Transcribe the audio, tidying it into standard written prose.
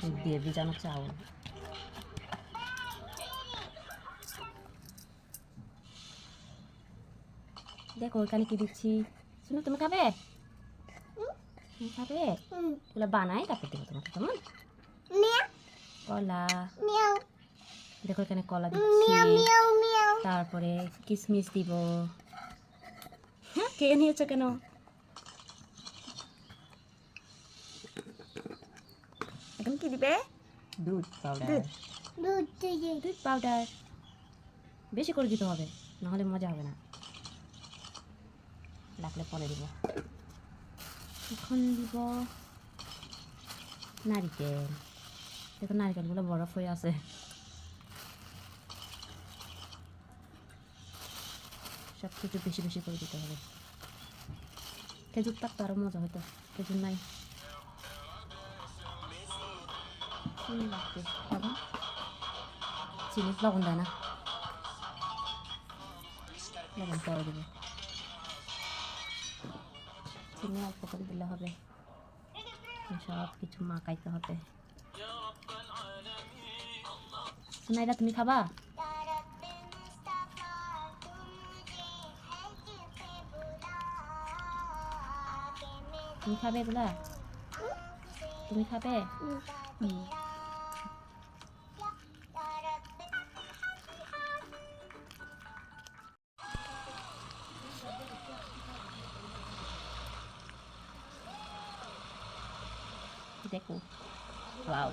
দুধ দিয়ে ভিজানো চাউল। দেখো ওইখানে কি দিচ্ছি। শুনো, তুমি খাবে? তুমি খাবে? এগুলো বানাই তারপর দেবো তোমাকে, কেমন? কলা, দেখো এখানে কলা দিচ্ছি, তারপরে কিশমিশ দিব। হ্যাঁ, কে নিয়েছো কেন? এখন কি দিবে? দুধ পাউডার। দুধ পাউডার বেশি করে দিতে হবে, নাহলে মজা হবে না। রাখলে পরে দিব। এখন দিব নারিকেল। দেখো নারিকেলগুলো বরফ হয়ে আছে। সব কিছু বেশি বেশি করে দিতে হবে। খেজুর থাকতো আরও মজা হতো, খেজুর নাই। চিনি লাগবে, লবণ। চিনি লবণ দেয় না, লবণ পরে দেবে। চিনি অল্প করে দিলে হবে। সব কিছু মাখাইতে হবে। নাইরা, তুমি খাবা? তুমি খাবে এগুলা? তুমি খাবে? দেখো, ওয়াও।